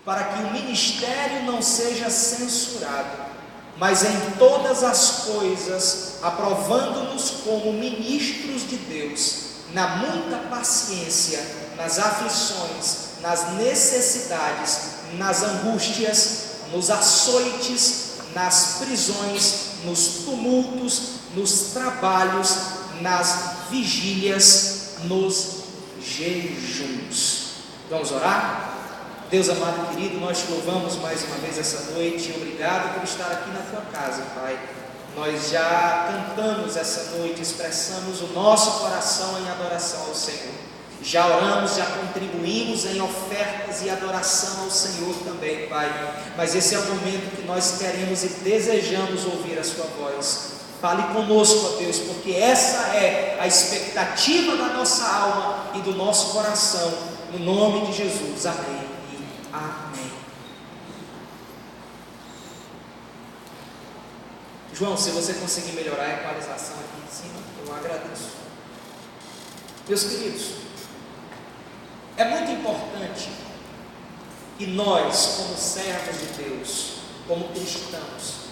para que o ministério não seja censurado, mas em todas as coisas, aprovando-nos como ministros de Deus, na muita paciência, nas aflições, nas necessidades, nas angústias, nos açoites, nas prisões, nos tumultos, nos trabalhos, nas vigílias, nos jejuns. Vamos orar? Deus amado e querido, nós te louvamos mais uma vez essa noite. Obrigado por estar aqui na tua casa, Pai. Nós já cantamos essa noite, expressamos o nosso coração em adoração ao Senhor. Já oramos, já contribuímos em ofertas e adoração ao Senhor também, Pai. Mas esse é o momento que nós queremos e desejamos ouvir a sua voz. Fale conosco, ó Deus, porque essa é a expectativa da nossa alma e do nosso coração. No nome de Jesus, amém. Amém. João, se você conseguir melhorar a equalização aqui em cima, eu agradeço. Meus queridos, é muito importante que nós, como servos de Deus, como cristãos,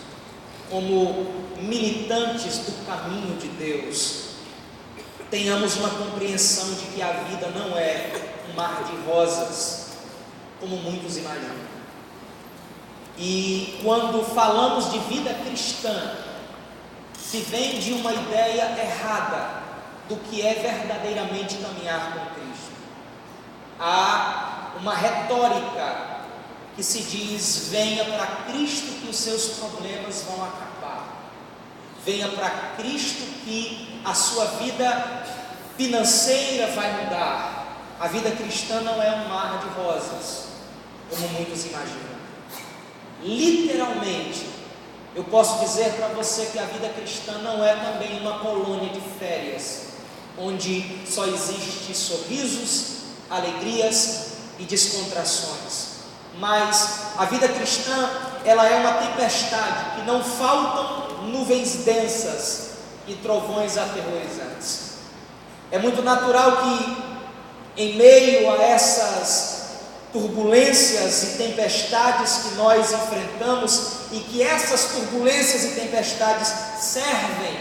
como militantes do caminho de Deus, tenhamos uma compreensão de que a vida não é um mar de rosas, como muitos imaginam. E quando falamos de vida cristã, se vende uma ideia errada do que é verdadeiramente caminhar com Cristo. Há uma retórica que se diz: venha para Cristo que os seus problemas vão acabar, venha para Cristo que a sua vida financeira vai mudar. A vida cristã não é um mar de rosas, como muitos imaginam. Literalmente, eu posso dizer para você que a vida cristã não é também uma colônia de férias, onde só existe sorrisos, alegrias e descontrações. Mas a vida cristã, ela é uma tempestade que não faltam nuvens densas e trovões aterrorizantes. É muito natural que, em meio a essas turbulências e tempestades que nós enfrentamos, e que essas turbulências e tempestades servem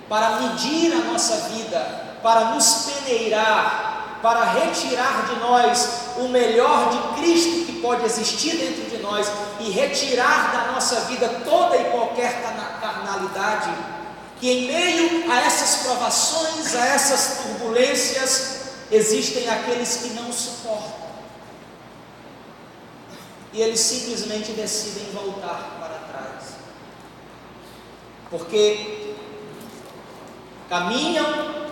para medir a nossa vida, para nos peneirar, para retirar de nós o melhor de Cristo que pode existir dentro de nós, e retirar da nossa vida toda e qualquer carnalidade, que em meio a essas provações, a essas turbulências, existem aqueles que não suportam, e eles simplesmente decidem voltar para trás, porque caminham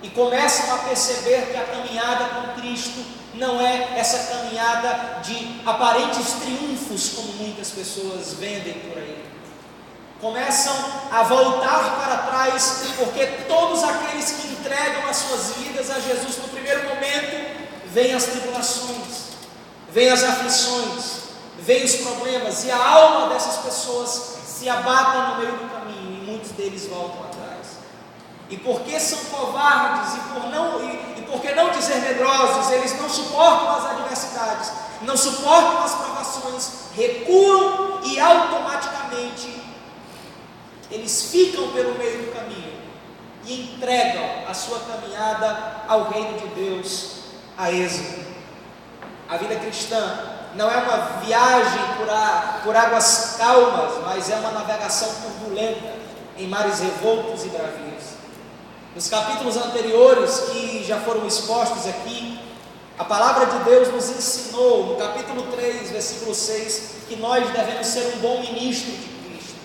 e começam a perceber que a caminhada com Cristo não é essa caminhada de aparentes triunfos, como muitas pessoas vendem por aí. Começam a voltar para trás, porque todos aqueles que entregam as suas vidas a Jesus no primeiro momento, vêm as tribulações, vêm as aflições, vêm os problemas, e a alma dessas pessoas se abatem no meio do caminho, e muitos deles voltam atrás. E porque são covardes, e porque não dizer medrosos, eles não suportam as adversidades, não suportam as provações, recuam e automaticamente eles ficam pelo meio do caminho e entregam a sua caminhada ao reino de Deus a esmo. A vida cristã não é uma viagem por águas calmas, mas é uma navegação turbulenta em mares revoltos e bravios. Nos capítulos anteriores que já foram expostos aqui, a palavra de Deus nos ensinou, no capítulo 3, versículo 6, que nós devemos ser um bom ministro de Cristo.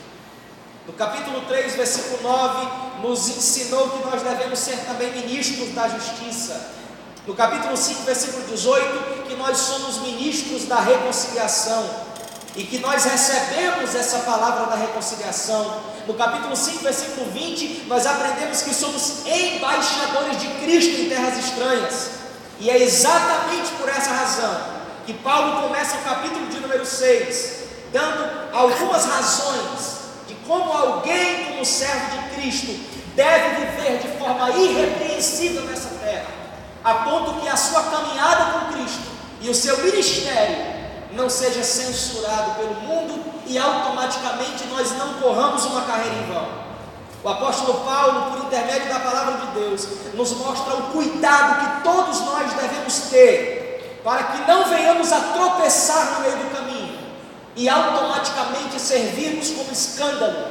No capítulo 3, versículo 9, nos ensinou que nós devemos ser também ministros da justiça. No capítulo 5, versículo 18, que nós somos ministros da reconciliação, e que nós recebemos essa palavra da reconciliação. No capítulo 5, versículo 20, nós aprendemos que somos embaixadores de Cristo em terras estranhas, e é exatamente por essa razão que Paulo começa o capítulo de número 6, dando algumas razões de como alguém, como servo de Cristo, deve viver de forma irrepreensível nessa terra, a ponto que a sua caminhada com Cristo e o seu ministério não seja censurado pelo mundo e automaticamente nós não corramos uma carreira em vão. O apóstolo Paulo, por intermédio da palavra de Deus, nos mostra o cuidado que todos nós devemos ter para que não venhamos a tropeçar no meio do caminho e automaticamente servirmos como escândalo,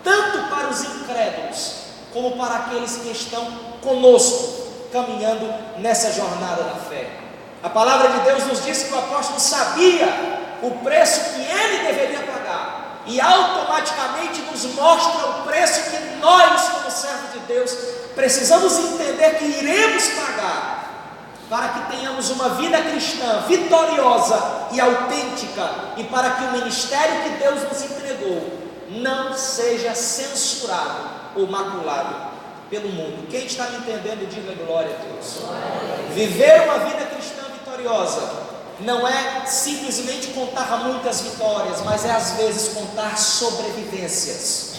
tanto para os incrédulos como para aqueles que estão conosco, caminhando nessa jornada da fé. A palavra de Deus nos diz que o apóstolo sabia o preço que ele deveria pagar, e automaticamente nos mostra o preço que nós, como servos de Deus, precisamos entender que iremos pagar, para que tenhamos uma vida cristã vitoriosa e autêntica, e para que o ministério que Deus nos entregou não seja censurado ou maculado pelo mundo. Quem está me entendendo, diga glória a Deus. Viver uma vida cristã vitoriosa não é simplesmente contar muitas vitórias, mas é às vezes contar sobrevivências.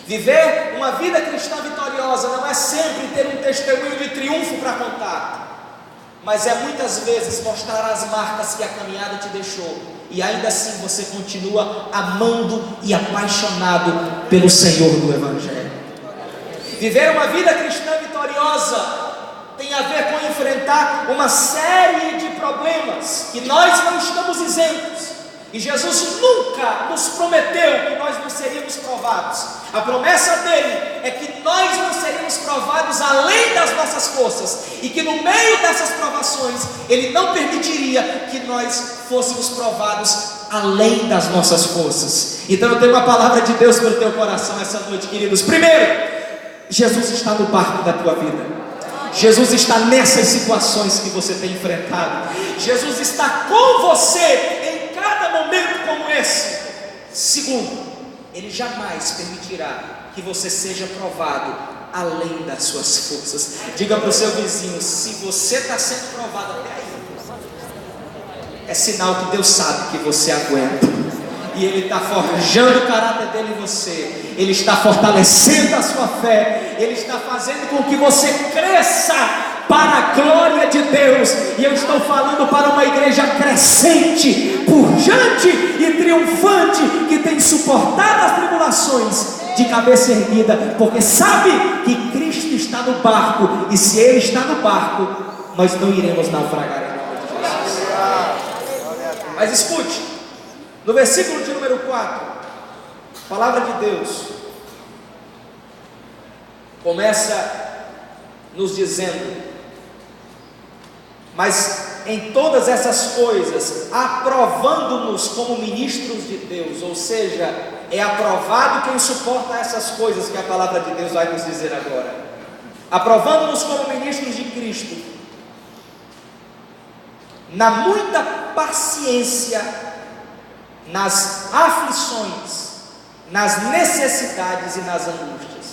Viver uma vida cristã vitoriosa não é sempre ter um testemunho de triunfo para contar, mas é muitas vezes mostrar as marcas que a caminhada te deixou, e ainda assim você continua amando e apaixonado pelo Senhor do Evangelho. Viver uma vida cristã vitoriosa tem a ver com enfrentar uma série de problemas que nós não estamos isentos, e Jesus nunca nos prometeu que nós não seríamos provados. A promessa dele é que nós não seríamos provados além das nossas forças, e que no meio dessas provações ele não permitiria que nós fôssemos provados além das nossas forças. Então eu tenho uma palavra de Deus para o teu coração essa noite, queridos. Primeiro, Jesus está no barco da tua vida. Jesus está nessas situações que você tem enfrentado. Jesus está com você em cada momento como esse. Segundo, Ele jamais permitirá que você seja provado além das suas forças. Diga para o seu vizinho: se você está sendo provado até aí, é sinal que Deus sabe que você aguenta, e Ele está forjando o caráter dele em você. Ele está fortalecendo a sua fé. Ele está fazendo com que você cresça para a glória de Deus. E eu estou falando para uma igreja crescente, pujante e triunfante, que tem suportado as tribulações de cabeça erguida, porque sabe que Cristo está no barco, e se Ele está no barco, nós não iremos naufragar em nome de Jesus. Mas escute, no versículo de número 4, a palavra de Deus começa nos dizendo: mas em todas essas coisas, aprovando-nos como ministros de Deus. Ou seja, é aprovado quem suporta essas coisas que a palavra de Deus vai nos dizer agora. Aprovando-nos como ministros de Cristo, na muita paciência, nas aflições, nas necessidades e nas angústias.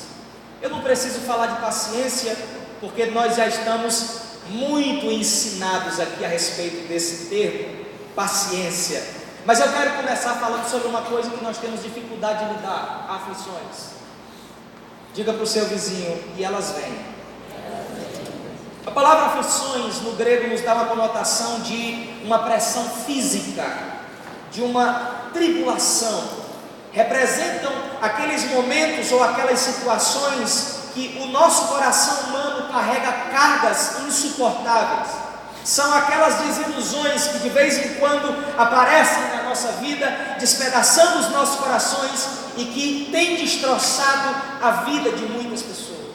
Eu não preciso falar de paciência, porque nós já estamos muito ensinados aqui a respeito desse termo, paciência. Mas eu quero começar falando sobre uma coisa que nós temos dificuldade de lidar: aflições. Diga para o seu vizinho: e elas vêm. A palavra aflições no grego nos dá uma conotação de uma pressão física, de uma tribulação. Representam aqueles momentos ou aquelas situações que o nosso coração humano carrega cargas insuportáveis. São aquelas desilusões que de vez em quando aparecem na nossa vida, despedaçando os nossos corações, e que têm destroçado a vida de muitas pessoas.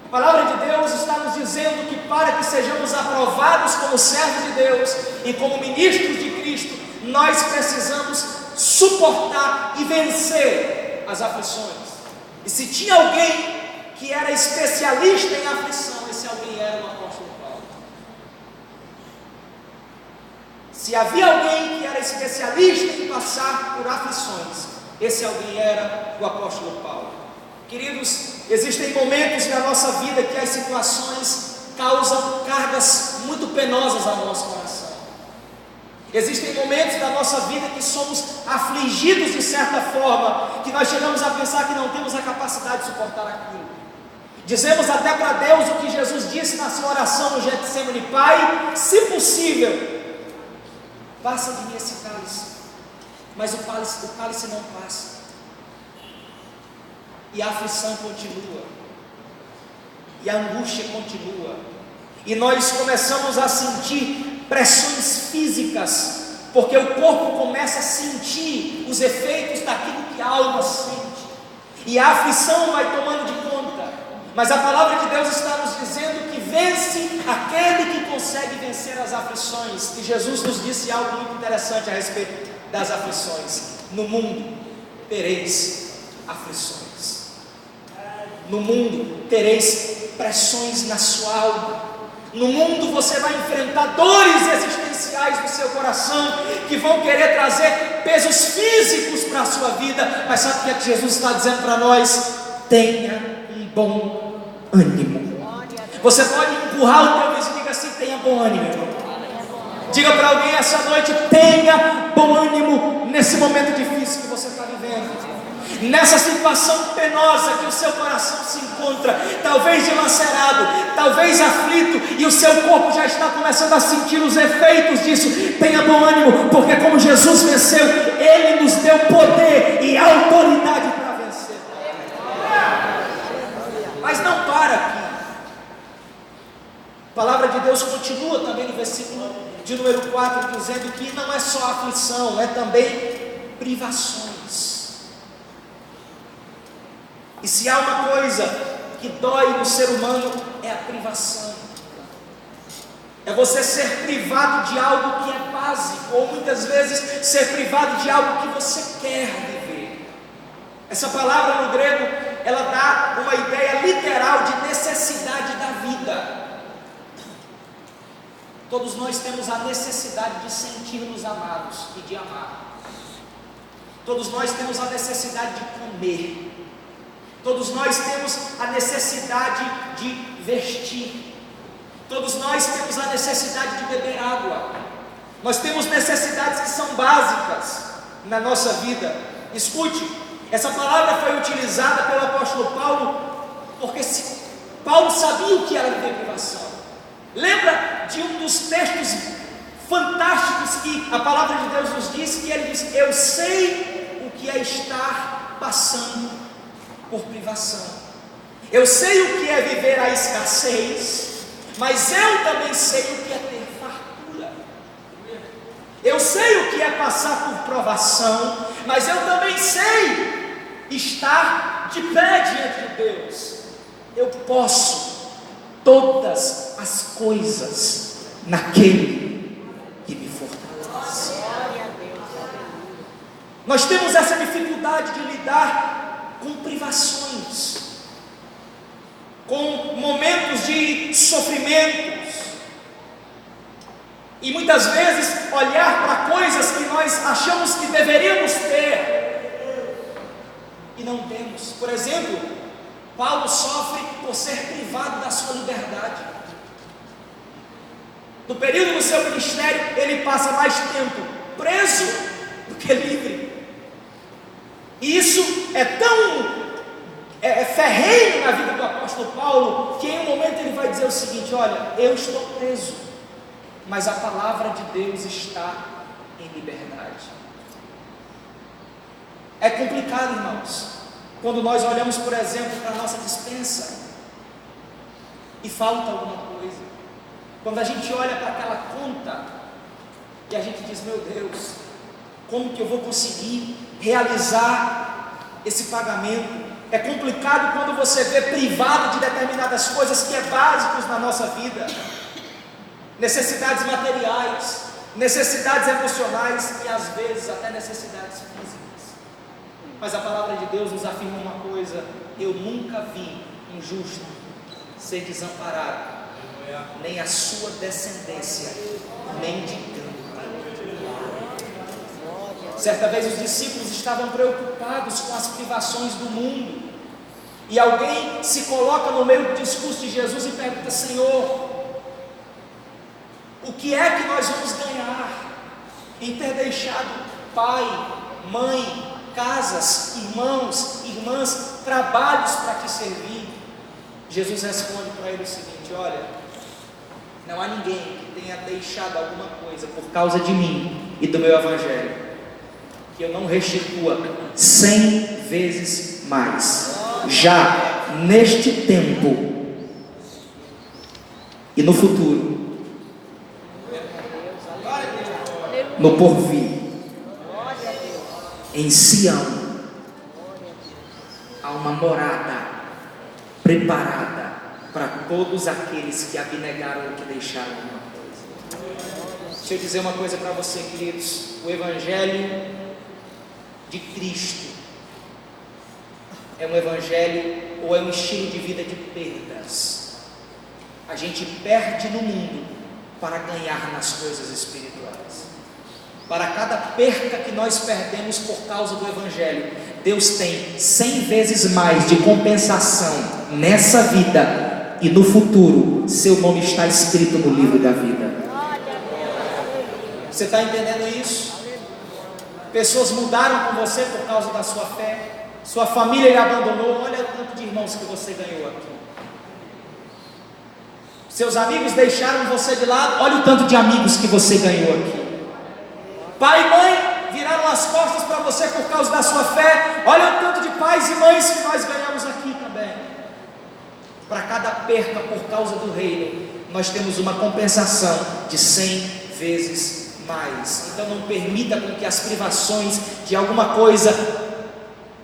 A palavra de Deus está nos dizendo que para que sejamos aprovados como servos de Deus e como ministros de Cristo, nós precisamos suportar e vencer as aflições. E se tinha alguém que era especialista em aflição, esse alguém era o apóstolo Paulo. Se havia alguém que era especialista em passar por aflições, esse alguém era o apóstolo Paulo. Queridos, existem momentos na nossa vida que as situações causam cargas muito penosas ao nosso coração. Existem momentos da nossa vida que somos afligidos de certa forma, que nós chegamos a pensar que não temos a capacidade de suportar aquilo. Dizemos até para Deus o que Jesus disse na sua oração no Getsemane: Pai, se possível, passa de mim esse cálice, mas o cálice não passa, e a aflição continua, e a angústia continua, e nós começamos a sentir pressões físicas, porque o corpo começa a sentir os efeitos daquilo que a alma sente, e a aflição vai tomando de conta. Mas a palavra de Deus está nos dizendo que vence aquele que consegue vencer as aflições. E Jesus nos disse algo muito interessante a respeito das aflições: no mundo tereis aflições, no mundo tereis pressões na sua alma, no mundo você vai enfrentar dores existenciais no seu coração, que vão querer trazer pesos físicos para a sua vida. Mas sabe o que é que Jesus está dizendo para nós? Tenha um bom ânimo. Você pode empurrar o teu vizinho e diga assim: tenha bom ânimo, irmão. Diga para alguém essa noite: tenha bom ânimo nesse momento difícil que você está vivendo, nessa situação penosa que o seu coração se encontra, talvez dilacerado, talvez aflito, e o seu corpo já está começando a sentir os efeitos disso. Tenha bom ânimo, porque como Jesus venceu, Ele nos deu poder e autoridade para vencer. Mas não para aqui. A palavra de Deus continua também no versículo de número 4, dizendo que não é só aflição, é também privações. E se há uma coisa que dói no ser humano, é a privação. É você ser privado de algo que é básico, ou muitas vezes ser privado de algo que você quer viver. Essa palavra no grego, ela dá uma ideia literal de necessidade da vida. Todos nós temos a necessidade de sentir-nos amados e de amar. Todos nós temos a necessidade de comer. Todos nós temos a necessidade de vestir. Todos nós temos a necessidade de beber água. Nós temos necessidades que são básicas na nossa vida. Escute, essa palavra foi utilizada pelo apóstolo Paulo, porque Paulo sabia o que era viver privação. Lembra de um dos textos fantásticos que a palavra de Deus nos diz, que ele diz: eu sei o que é estar passando por privação. Eu sei o que é viver a escassez, mas eu também sei o que é ter fartura. Eu sei o que é passar por provação, mas eu também sei estar de pé diante de Deus. Eu posso todas as coisas naquele que me fortalece. Nós temos essa dificuldade de lidar com privações, com momentos de sofrimentos, e muitas vezes olhar para coisas que nós achamos que deveríamos ter e não temos. Por exemplo, Paulo sofre por ser privado da sua liberdade. No período do seu ministério, ele passa mais tempo preso do que livre. E isso é tão ferrenho na vida do apóstolo Paulo, que em um momento ele vai dizer o seguinte: olha, eu estou preso, mas a palavra de Deus está em liberdade. É complicado, irmãos, quando nós olhamos, por exemplo, para a nossa despensa e falta alguma coisa. Quando a gente olha para aquela conta e a gente diz: meu Deus, como que eu vou conseguir realizar esse pagamento? É complicado quando você vê privado de determinadas coisas que é básicas na nossa vida. Necessidades materiais, necessidades emocionais e às vezes até necessidades físicas. Mas a palavra de Deus nos afirma uma coisa: eu nunca vi um justo ser desamparado, nem a sua descendência mendigando. Certa vez os discípulos estavam preocupados com as privações do mundo, e alguém se coloca no meio do discurso de Jesus e pergunta: Senhor, o que é que nós vamos ganhar em ter deixado pai, mãe, casas, irmãos, irmãs, trabalhos para te servir? Jesus responde para ele o seguinte: olha, Não há ninguém que tenha deixado alguma coisa por causa de mim e do meu evangelho que eu não restitua 100 vezes mais, já neste tempo e no futuro, no porvir. Em Sião há uma morada preparada para todos aqueles que abnegaram ou que deixaram alguma coisa. Deixa eu dizer uma coisa para você, queridos: o evangelho de Cristo é um evangelho ou é um estilo de vida de perdas. A gente perde no mundo para ganhar nas coisas espirituais. Para cada perca que nós perdemos por causa do evangelho, Deus tem 100 vezes mais de compensação nessa vida, e no futuro seu nome está escrito no livro da vida. Você está entendendo isso? Pessoas mudaram com você por causa da sua fé, sua família lhe abandonou. Olha o tanto de irmãos que você ganhou aqui. Seus amigos deixaram você de lado. Olha o tanto de amigos que você ganhou aqui. Pai e mãe viraram as costas para você por causa da sua fé. Olha o tanto de pais e mães que nós ganhamos aqui também. Para cada perca por causa do reino, nós temos uma compensação de 100 vezes mais. Então não permita com que as privações de alguma coisa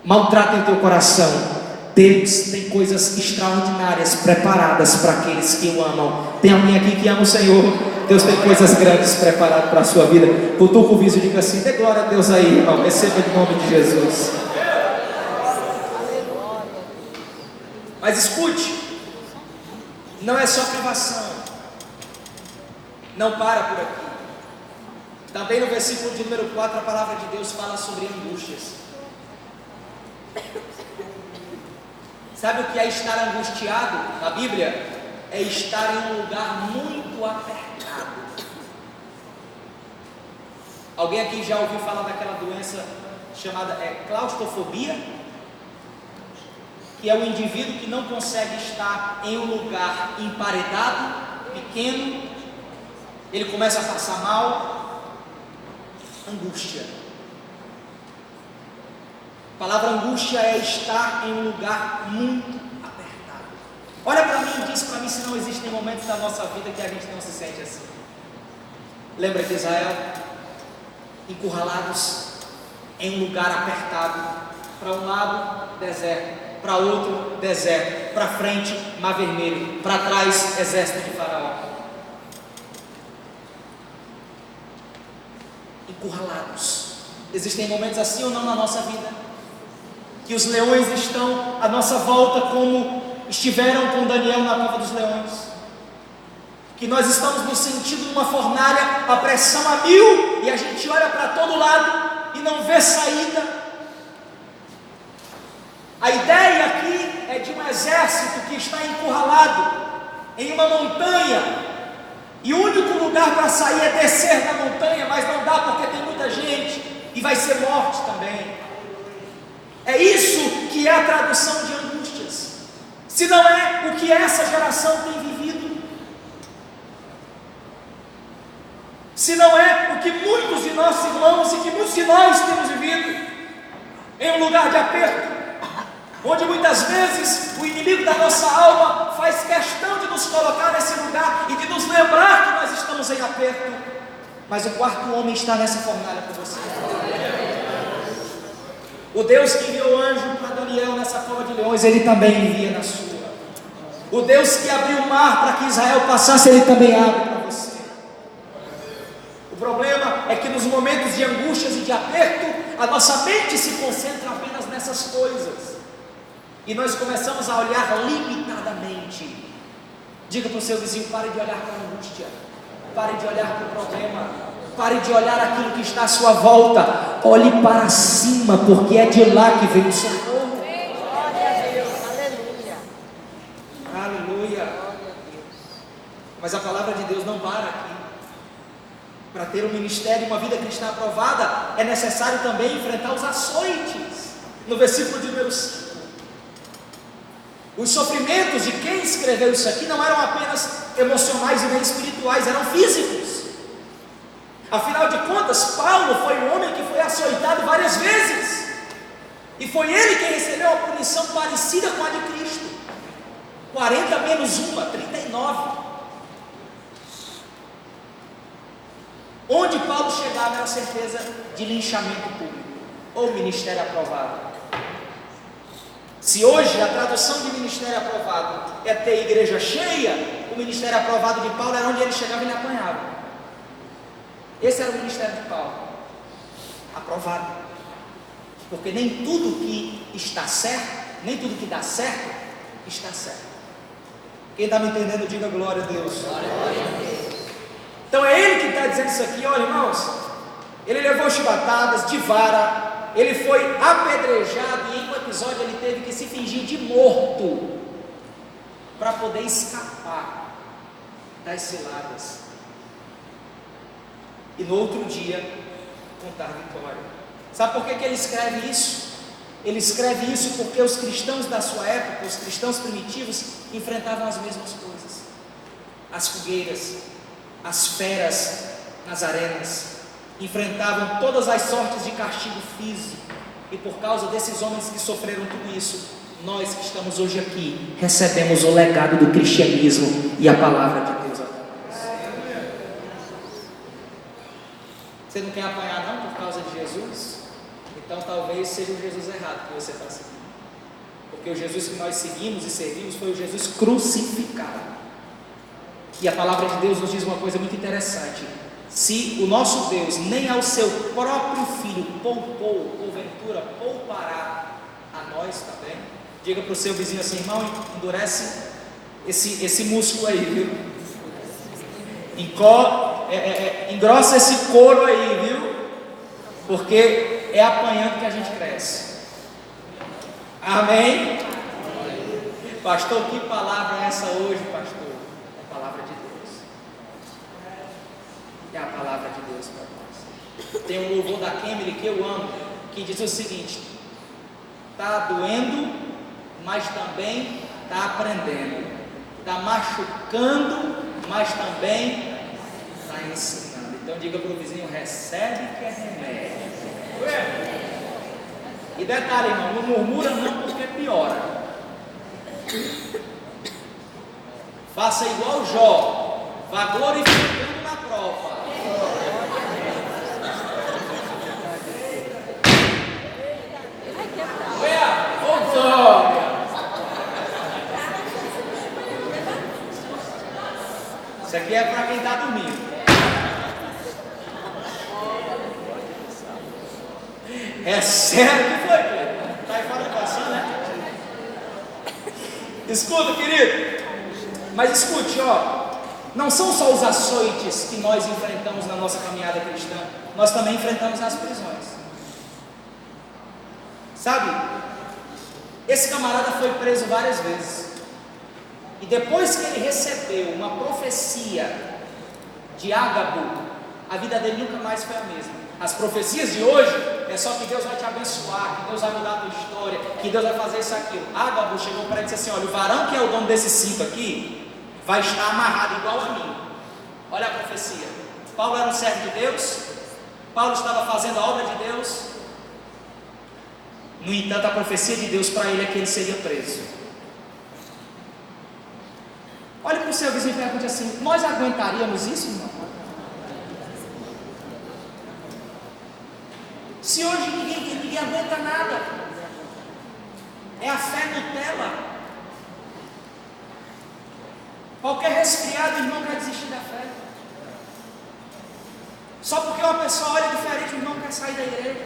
maltratem o teu coração. Deus tem coisas extraordinárias preparadas para aqueles que o amam. Tem alguém aqui que ama o Senhor? Deus tem coisas grandes preparadas para a sua vida. Cutuca o vizinho e diga assim: dê glória a Deus aí, irmão. Receba em nome de Jesus. Mas escute, não é só privação. Não para por aqui. Também no versículo de número 4, a palavra de Deus fala sobre angústias. Sabe o que é estar angustiado na Bíblia? É estar em um lugar muito apertado. Alguém aqui já ouviu falar daquela doença chamada claustrofobia? Que é o indivíduo que não consegue estar em um lugar emparedado, pequeno. Ele começa a passar mal. Angústia. A palavra angústia é estar em um lugar muito apertado. Olha para mim e diz para mim se não existem momentos da nossa vida que a gente não se sente assim. Lembra de Israel? Encurralados em um lugar apertado. Para um lado, deserto. Para outro, deserto. Para frente, mar vermelho. Para trás, exército de Faraó. Encurralados. Existem momentos assim ou não na nossa vida? Que os leões estão à nossa volta, como estiveram com Daniel na cova dos leões. Que nós estamos nos sentindo numa fornalha, a pressão a 1000, e a gente olha para todo lado e não vê saída. A ideia aqui é de um exército que está encurralado em uma montanha, e o único lugar para sair é descer da montanha, mas não dá porque tem muita gente, e vai ser morte também. É isso que é a tradução de angústias. Se não é o que essa geração tem vivido, se não é o que muitos de nossos irmãos e que muitos de nós temos vivido, em um lugar de aperto, onde muitas vezes o inimigo da nossa alma faz questão de nos colocar nesse lugar e de nos lembrar que nós estamos em aperto, mas o quarto homem está nessa fornalha com você. O Deus que enviou anjo para Daniel nessa cova de leões, Ele também envia na sua. O Deus que abriu o mar para que Israel passasse, Ele também abre para você. O problema é que nos momentos de angústias e de aperto, a nossa mente se concentra apenas nessas coisas, e nós começamos a olhar limitadamente. Diga para o seu vizinho: pare de olhar para a angústia, pare de olhar para o problema, pare de olhar aquilo que está à sua volta. Olhe para cima, porque é de lá que vem o socorro. Aleluia. Mas a palavra de Deus não para aqui. Para ter um ministério e uma vida cristã aprovada, é necessário também enfrentar os açoites. No versículo de número 5, Os sofrimentos de quem escreveu isso aqui não eram apenas emocionais e nem espirituais, eram físicos. Afinal de contas, Paulo foi um homem que foi açoitado várias vezes, e foi ele quem recebeu a punição parecida com a de Cristo. 40 menos 1, 39. Onde Paulo chegava era a certeza de linchamento público, ou ministério aprovado. Se hoje a tradução de ministério aprovado é ter igreja cheia, o ministério aprovado de Paulo era onde ele chegava e ele apanhava. Esse era o ministério de Paulo, aprovado. Porque nem tudo que está certo, nem tudo que dá certo, está certo. Quem está me entendendo, diga glória a Deus. Glória a Deus. Então é ele que está dizendo isso aqui, olha irmãos, ele levou chibatadas de vara, ele foi apedrejado, e em um episódio ele teve que se fingir de morto, para poder escapar das ciladas, e no outro dia contar a vitória. Sabe por que ele escreve isso? Ele escreve isso porque os cristãos da sua época, os cristãos primitivos, enfrentavam as mesmas coisas, as fogueiras, as feras nas arenas, enfrentavam todas as sortes de castigo físico, e por causa desses homens que sofreram tudo isso, nós que estamos hoje aqui, recebemos o legado do cristianismo e a palavra de Deus. Você não quer apanhar não por causa de Jesus? Então talvez seja o Jesus errado que você está seguindo, porque o Jesus que nós seguimos e servimos foi o Jesus crucificado. E a palavra de Deus nos diz uma coisa muito interessante: se o nosso Deus nem ao seu próprio Filho poupou, porventura poupará a nós também. Diga para o seu vizinho assim: irmão, endurece esse músculo aí, viu? Engrossa esse couro aí, viu? Porque é apanhando que a gente cresce. Amém? Pastor, que palavra é essa hoje, pastor? É a palavra de Deus para nós. Tem um louvor da Kemily que eu amo, que diz o seguinte: está doendo, mas também está aprendendo, está machucando, mas também está ensinando. Então diga para o vizinho: recebe que é remédio. E detalhe, irmão, não murmura não, porque piora. Faça igual Jó, vá glorificando na prova. Isso aqui é para quem está dormindo. É sério que foi, Pedro? Está aí fora da equação, né? Escuta, querido. Mas escute, ó. Não são só os açoites que nós enfrentamos na nossa caminhada cristã, nós também enfrentamos as prisões. Sabe, esse camarada foi preso várias vezes, e depois que ele recebeu uma profecia de Ágabo, a vida dele nunca mais foi a mesma. As profecias de hoje é só que Deus vai te abençoar, que Deus vai mudar a tua história, que Deus vai fazer isso aqui. Ágabo chegou para ele e disse assim: olha, o varão que é o dono desses 5 aqui vai estar amarrado igual a mim. Olha a profecia. Paulo era um servo de Deus, Paulo estava fazendo a obra de Deus. No entanto, a profecia de Deus para ele é que ele seria preso. Olha para o seu vizinho e pergunte assim: nós aguentaríamos isso, irmão? Se hoje ninguém aguenta nada, é a fé Nutella. Qualquer resfriado, irmão, quer desistir da fé. Só porque uma pessoa olha diferente, o irmão quer sair da igreja.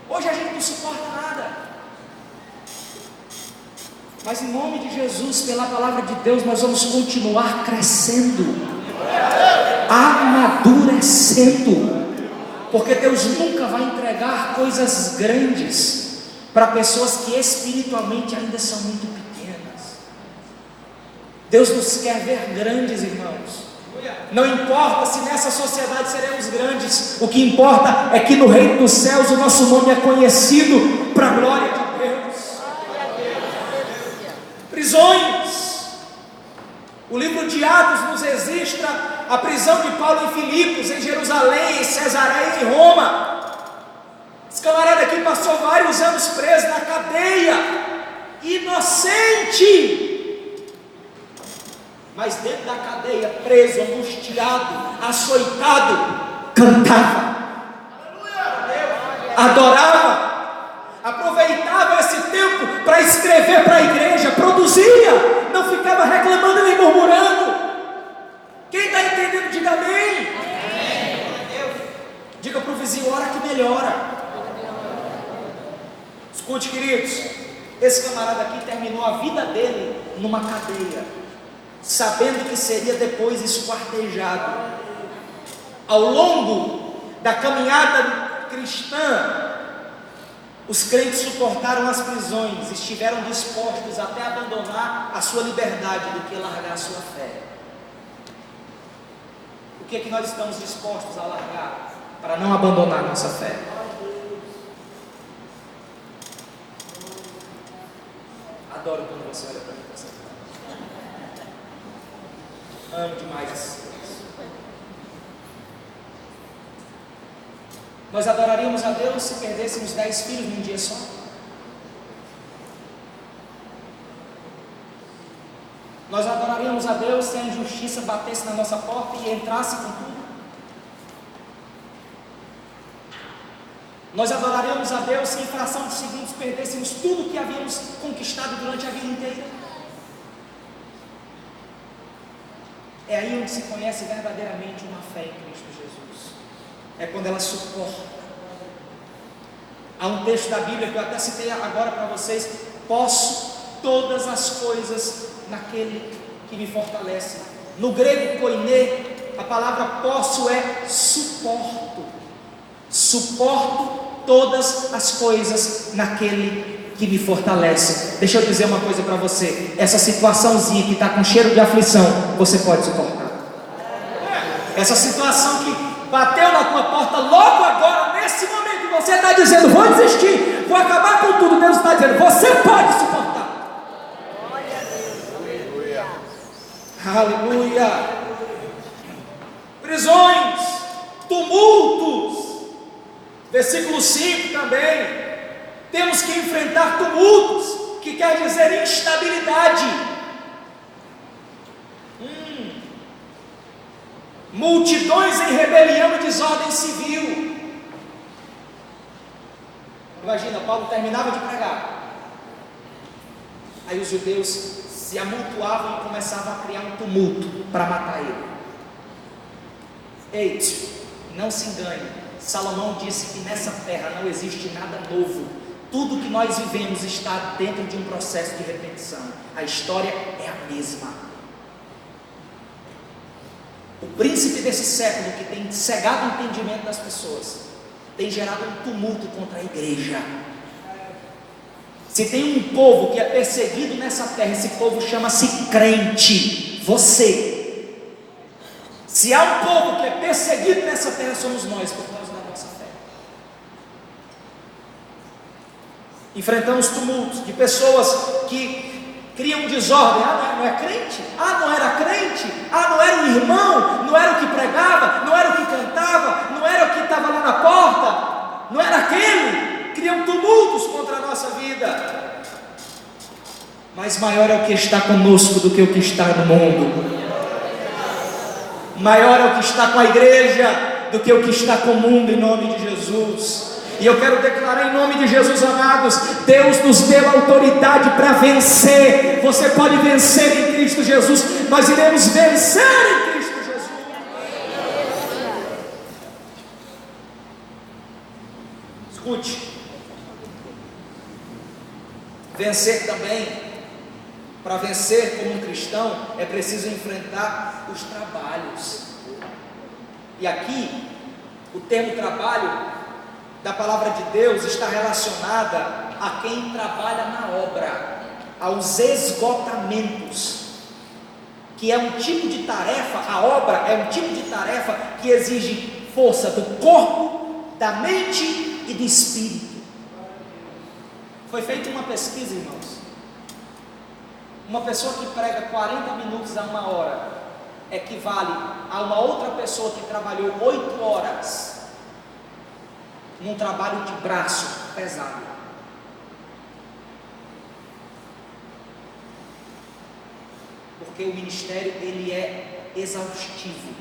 Hoje a gente não suporta nada. Mas em nome de Jesus, pela palavra de Deus, nós vamos continuar crescendo, amadurecendo, porque Deus nunca vai entregar coisas grandes para pessoas que espiritualmente ainda são muito pequenas. Deus nos quer ver grandes, irmãos. Não importa se nessa sociedade seremos grandes, o que importa é que no reino dos céus o nosso nome é conhecido para a glória de Deus. prisões. O livro de Atos nos registra a prisão de Paulo em Filipos, em Jerusalém, em Cesareia, em Roma. Esse camarada aqui passou vários anos preso na cadeia, inocente, mas dentro da cadeia, preso, angustiado, açoitado, cantava, adorava, aproveitava esse tempo para escrever para a igreja, produzia, não ficava reclamando nem murmurando. Quem está entendendo, diga amém. Diga para o vizinho, ora que melhora. Escute, queridos, esse camarada aqui terminou a vida dele numa cadeia, sabendo que seria depois esquartejado. Ao longo da caminhada cristã, os crentes suportaram as prisões, estiveram dispostos até a abandonar a sua liberdade do que largar a sua fé. O que é que nós estamos dispostos a largar para não abandonar a nossa fé? Adoro quando você olha para mim com essa cara. Amo demais essas coisas. Nós adoraríamos a Deus se perdêssemos 10 filhos num dia só? Nós adoraríamos a Deus se a injustiça batesse na nossa porta e entrasse com tudo? Nós adoraríamos a Deus se em fração de segundos perdêssemos tudo que havíamos conquistado durante a vida inteira? É aí onde se conhece verdadeiramente uma fé em Cristo Jesus. É quando ela suporta. Há um texto da Bíblia que eu até citei agora para vocês: posso todas as coisas naquele que me fortalece. No grego koiné, a palavra posso é suporto. Suporto todas as coisas naquele que me fortalece. Deixa eu dizer uma coisa para você: essa situaçãozinha que está com cheiro de aflição, você pode suportar. Essa situação que bateu na tua porta logo agora, nesse momento que você está dizendo, vou desistir, vou acabar com tudo, Deus está dizendo, você pode suportar. Aleluia. Aleluia. Prisões, tumultos. Versículo 5 também. Temos que enfrentar tumultos, que quer dizer instabilidade. Multidões em rebelião e desordem civil. Imagina, Paulo terminava de pregar, aí os judeus se amontoavam e começavam a criar um tumulto para matar ele. Eita, não se engane, Salomão disse que nessa terra não existe nada novo. Tudo que nós vivemos está dentro de um processo de repetição. A história é a mesma. O príncipe desse século, que tem cegado o entendimento das pessoas, tem gerado um tumulto contra a igreja. Se tem um povo que é perseguido nessa terra, esse povo chama-se crente. Você. Se há um povo que é perseguido nessa terra, somos nós, por causa da nossa fé. Enfrentamos tumultos de pessoas que criam desordem. Não é crente? Não era crente? Não era o irmão? Não era o que pregava? Não era o que cantava? Não era o que estava lá na porta? Não era aquele? Criam tumultos contra a nossa vida. Mas maior é o que está conosco do que o que está no mundo. Maior é o que está com a igreja do que o que está com o mundo, em nome de Jesus. E eu quero declarar em nome de Jesus, amados, Deus nos deu autoridade para vencer. Você pode vencer em Cristo Jesus. Nós iremos vencer em Cristo Jesus. Escute. Vencer também, para vencer como um cristão, é preciso enfrentar os trabalhos. E aqui, o termo trabalho da palavra de Deus está relacionada a quem trabalha na obra, aos esgotamentos, que é um tipo de tarefa. A obra é um tipo de tarefa que exige força do corpo, da mente e do espírito. Foi feita uma pesquisa, irmãos, Uma pessoa que prega 40 minutos a 1 hora equivale a uma outra pessoa que trabalhou 8 horas num trabalho de braço pesado. Porque o ministério, ele é exaustivo.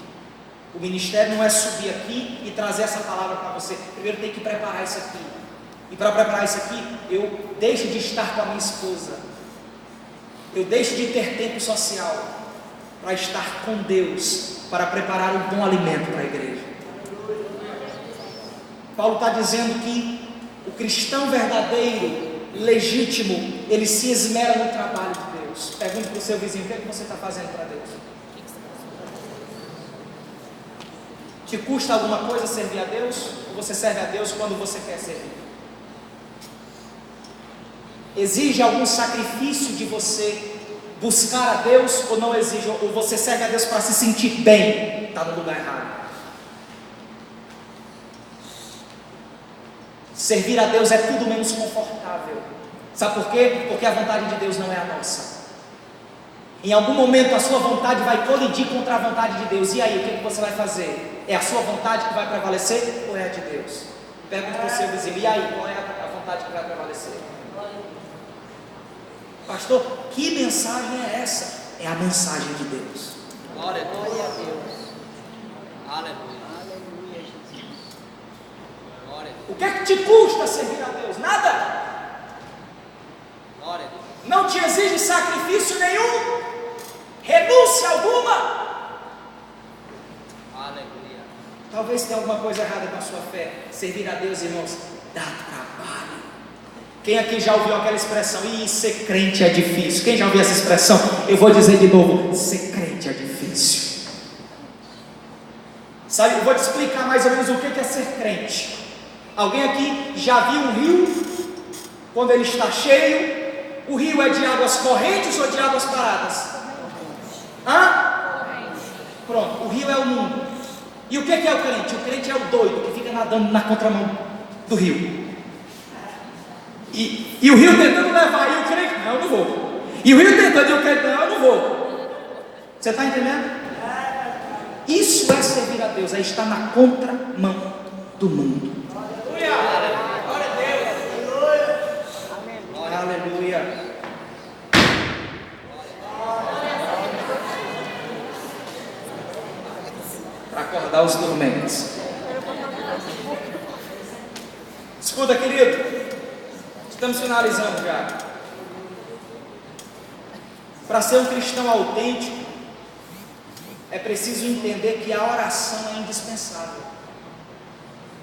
O ministério não é subir aqui e trazer essa palavra para você. Primeiro tem que preparar isso aqui. E para preparar isso aqui, eu deixo de estar com a minha esposa. Eu deixo de ter tempo social para estar com Deus, para preparar um bom alimento para a igreja. Paulo está dizendo que o cristão verdadeiro, legítimo, ele se esmera no trabalho de Deus. Pergunte para o seu vizinho: o que é que você está fazendo para Deus? Te custa alguma coisa servir a Deus? Ou você serve a Deus quando você quer servir? Exige algum sacrifício de você buscar a Deus ou não exige? Ou você serve a Deus para se sentir bem? Está no lugar errado. Servir a Deus é tudo menos confortável. Sabe por quê? Porque a vontade de Deus não é a nossa. Em algum momento a sua vontade vai colidir contra a vontade de Deus. E aí, o que você vai fazer? É a sua vontade que vai prevalecer ou é a de Deus? Pergunta para o seu vizinho: e aí, qual é a vontade que vai prevalecer? Pastor, que mensagem é essa? É a mensagem de Deus. Glória a Deus. Aleluia. Aleluia, Jesus. Glória a Deus. O que é que te custa servir a Deus? Nada. Glória a Deus. Não te exige sacrifício nenhum, renúncia alguma. Aleluia. Talvez tenha alguma coisa errada com a sua fé. Servir a Deus, irmãos, dá trabalho. Quem aqui já ouviu aquela expressão: ih, ser crente é difícil? Quem já ouviu essa expressão? Eu vou dizer de novo: ser crente é difícil. Sabe, eu vou te explicar mais ou menos o que é ser crente. Alguém aqui já viu um rio? Quando ele está cheio, o rio é de águas correntes ou de águas paradas? Pronto, o rio é o mundo. E o que é o crente? O crente é o doido que fica nadando na contramão do rio. E o rio tentando levar, e o crente: não, eu não vou. E o rio tentando, e o crente: não, eu não vou. Você está entendendo? Isso é servir a Deus, é estar na contramão do mundo. Glória a Deus. Aleluia. Para acordar os dormentes. Escuta, querido, estamos finalizando já. Para ser um cristão autêntico, é preciso entender que a oração é indispensável.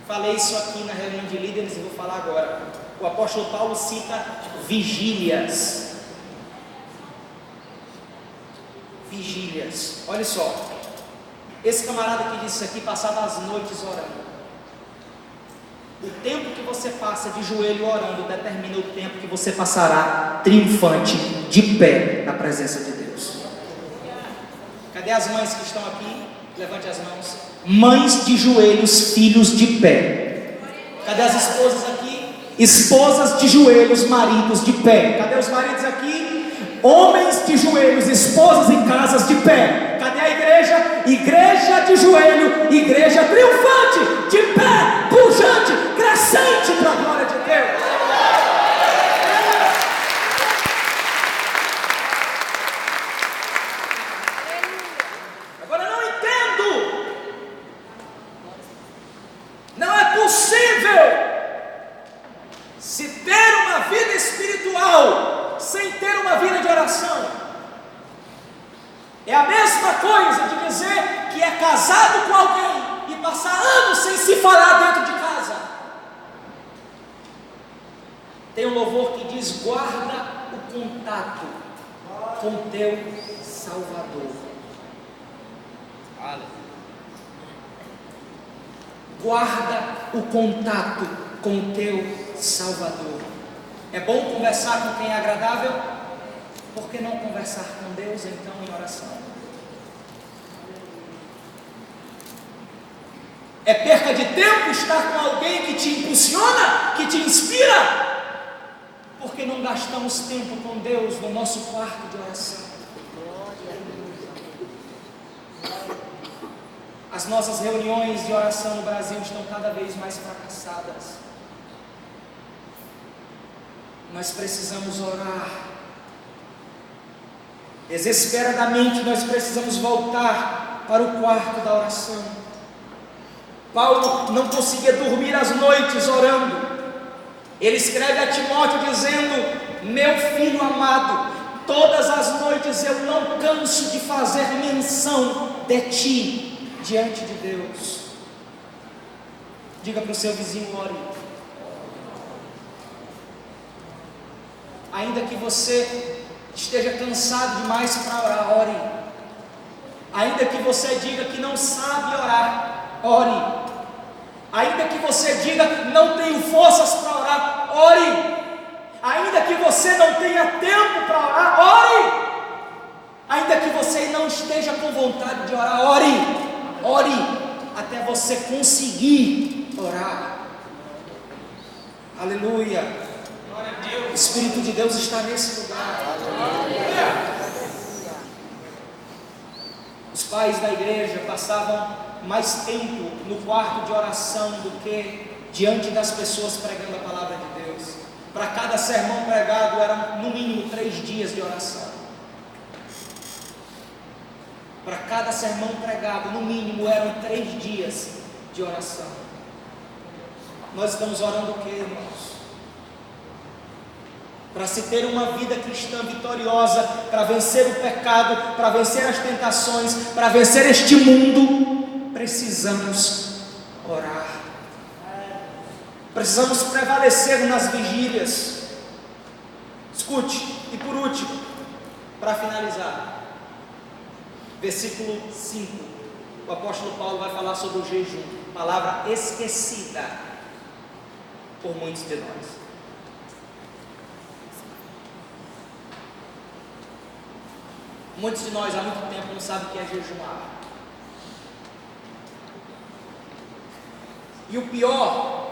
Falei isso aqui na reunião de líderes e vou falar agora. O apóstolo Paulo cita vigílias. Vigílias. Olha só. Esse camarada que disse isso aqui passava as noites orando. O tempo que você passa de joelho orando determina o tempo que você passará triunfante, de pé, na presença de Deus. Cadê as mães que estão aqui? Levante as mãos. Mães de joelhos, filhos de pé. Cadê as esposas aqui? Esposas de joelhos, maridos de pé. Cadê os maridos aqui? Homens de joelhos, esposas em casas de pé. Cadê a igreja? Igreja de joelho, igreja triunfante, de pé, pujante, crescente para a glória de Deus. Agora não entendo. Não é possível se ter uma vida espiritual sem ter uma vida de oração. É a mesma coisa de dizer que é casado com alguém e passar anos sem se falar dentro de casa. Tem um louvor que diz: guarda o contato com teu Salvador. Guarda o contato com o teu Salvador. É bom conversar com quem é agradável? Por que não conversar com Deus então em oração? É perca de tempo estar com alguém que te impulsiona, que te inspira? Porque não gastamos tempo com Deus no nosso quarto de oração. As nossas reuniões de oração no Brasil estão cada vez mais fracassadas. Nós precisamos orar. Desesperadamente nós precisamos voltar para o quarto da oração. Paulo não conseguia dormir as noites orando. Ele escreve a Timóteo dizendo: meu filho amado, todas as noites eu não canso de fazer menção de ti diante de Deus. Diga para o seu vizinho: ore. Ainda que você esteja cansado demais para orar, ore. Ainda que você diga que não sabe orar, ore. Ainda que você diga não tenho forças para orar, ore. Ainda que você não tenha tempo para orar, ore. Ainda que você não esteja com vontade de orar, ore. Ore até você conseguir orar. Aleluia. O Espírito de Deus está nesse lugar. Os pais da igreja passavam mais tempo no quarto de oração do que diante das pessoas pregando a palavra de Deus. Para cada sermão pregado eram no mínimo 3 dias de oração. Para cada sermão pregado, no mínimo eram 3 dias de oração. Nós estamos orando o que, irmãos? Para se ter uma vida cristã vitoriosa, para vencer o pecado, para vencer as tentações, para vencer este mundo, precisamos orar. Precisamos prevalecer nas vigílias. Escute, e por último, para finalizar, versículo 5, o apóstolo Paulo vai falar sobre o jejum, palavra esquecida por muitos de nós. Muitos de nós há muito tempo não sabem o que é jejuar. E o pior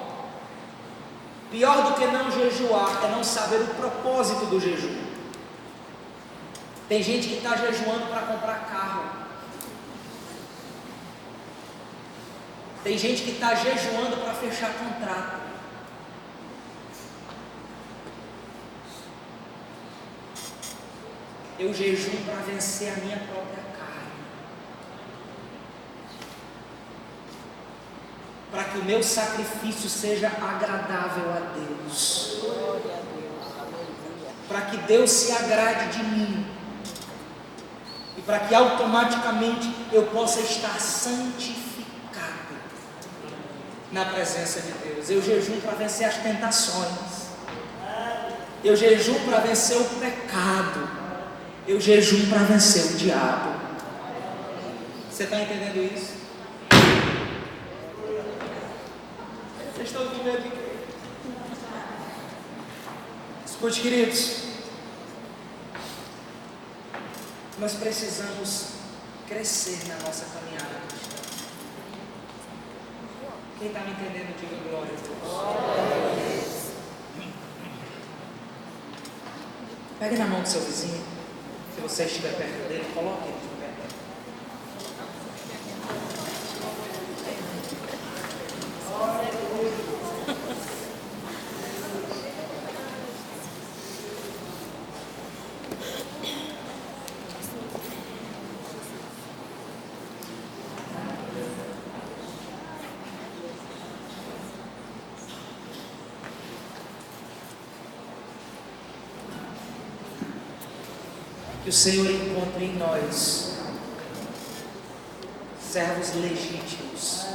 do que não jejuar é não saber o propósito do jejum. Tem gente que está jejuando para comprar carro. Tem gente que está jejuando para fechar contrato. Eu jejuo para vencer a minha própria carne, para que o meu sacrifício seja agradável a Deus, para que Deus se agrade de mim, e para que automaticamente eu possa estar santificado na presença de Deus. Eu jejuo para vencer as tentações, eu jejuo para vencer o pecado, eu jejuo para vencer o diabo. Você está entendendo isso? Vocês estão com medo de quê? Escute, queridos, nós precisamos crescer na nossa caminhada cristã. Quem está me entendendo, diga glória a Deus. Pegue na mão do seu vizinho. Se você estiver perto dele, coloque ele de pé. Que o Senhor encontre em nós servos legítimos,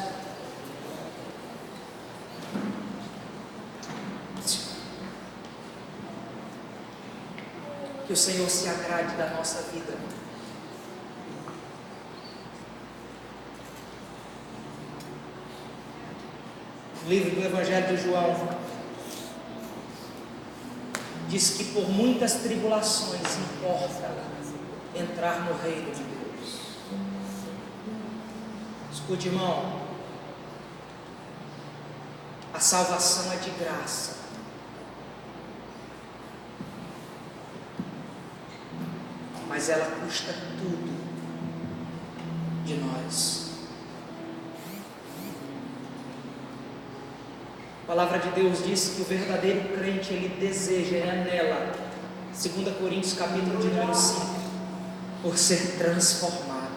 que o Senhor se agrade da nossa vida. O livro do Evangelho de João diz que por muitas tribulações importa entrar no reino de Deus. Escute, irmão, a salvação é de graça. mas ela custa tudo de nós. A palavra de Deus diz que o verdadeiro crente, ele deseja, ele anela, 2 Coríntios capítulo de número 5, por ser transformado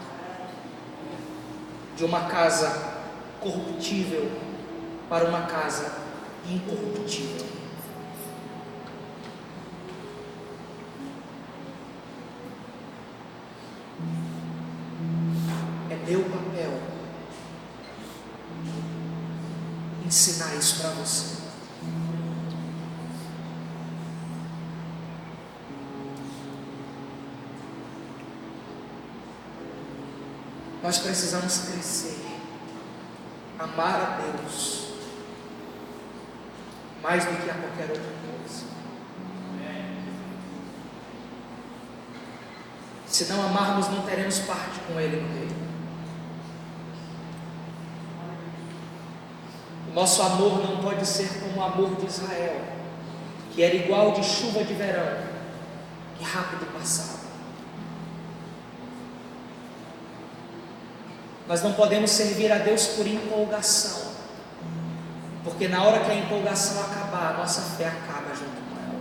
de uma casa corruptível para uma casa incorruptível. É meu papel ensinar isso para você. Nós precisamos crescer, amar a Deus mais do que a qualquer outra coisa. Se não amarmos, não teremos parte com Ele no reino. O nosso amor não pode ser como o amor de Israel, que era igual de chuva de verão, que rápido passava. Nós não podemos servir a Deus por empolgação, porque na hora que a empolgação acabar, a nossa fé acaba junto com ela.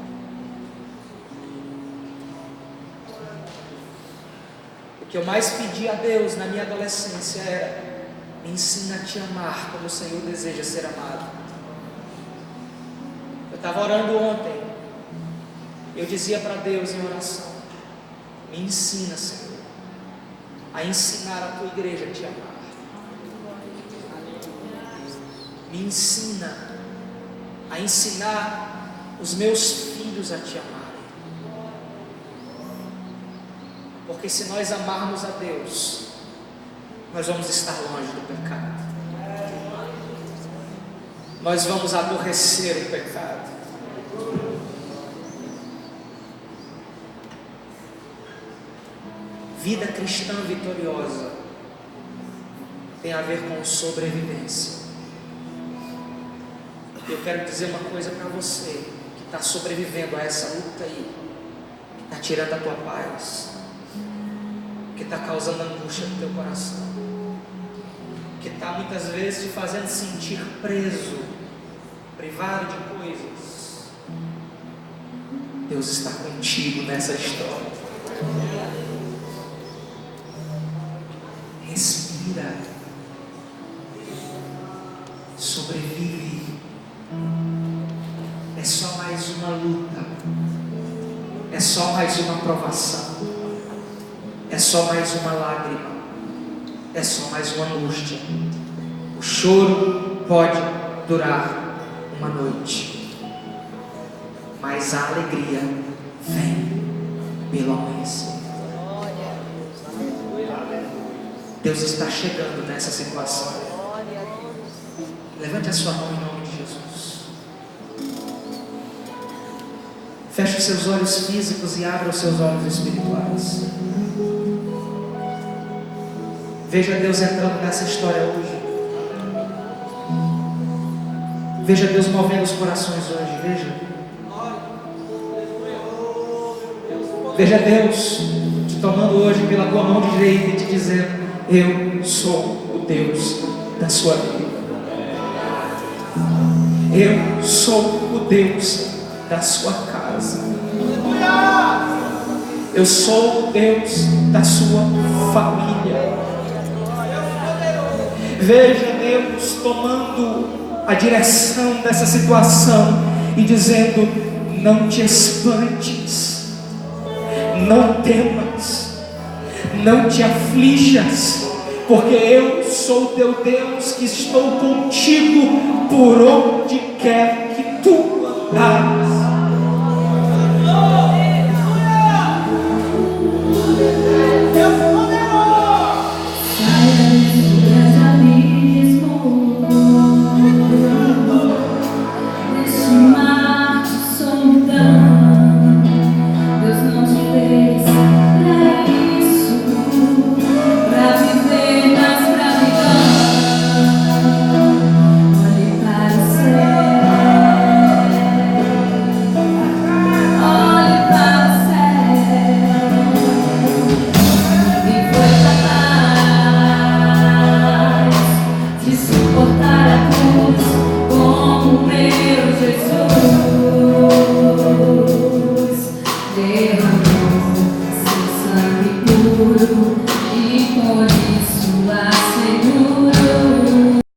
O que eu mais pedi a Deus na minha adolescência era: me ensina a te amar como o Senhor deseja ser amado. Eu estava orando ontem, eu dizia para Deus em oração: me ensina, Senhor, a ensinar a tua igreja a te amar. Me ensina a ensinar os meus filhos a te amarem. Porque se nós amarmos a Deus, nós vamos estar longe do pecado. Nós vamos aborrecer o pecado. Vida cristã vitoriosa tem a ver com sobrevivência. Eu quero dizer uma coisa para você que está sobrevivendo a essa luta aí, que está tirando a tua paz, que está causando angústia no teu coração, que está muitas vezes te fazendo sentir preso, privado de coisas. Deus está contigo nessa história. Respira, sobrevive. É só mais uma luta, é só mais uma provação, é só mais uma lágrima, é só mais uma angústia. O choro pode durar uma noite, mas a alegria vem pelo amanhecer. Deus está chegando nessa situação. Levante a sua mão em nome de Jesus. Feche os seus olhos físicos e abra os seus olhos espirituais. Veja Deus entrando nessa história hoje. Veja Deus movendo os corações hoje. Veja Deus te tomando hoje pela tua mão direita e te dizendo: eu sou o Deus da sua vida. Eu sou o Deus da sua casa. Eu sou o Deus da sua família. Veja Deus tomando a direção dessa situação e dizendo: não te espantes, não temas, não te aflijas, porque eu sou teu Deus que estou contigo por onde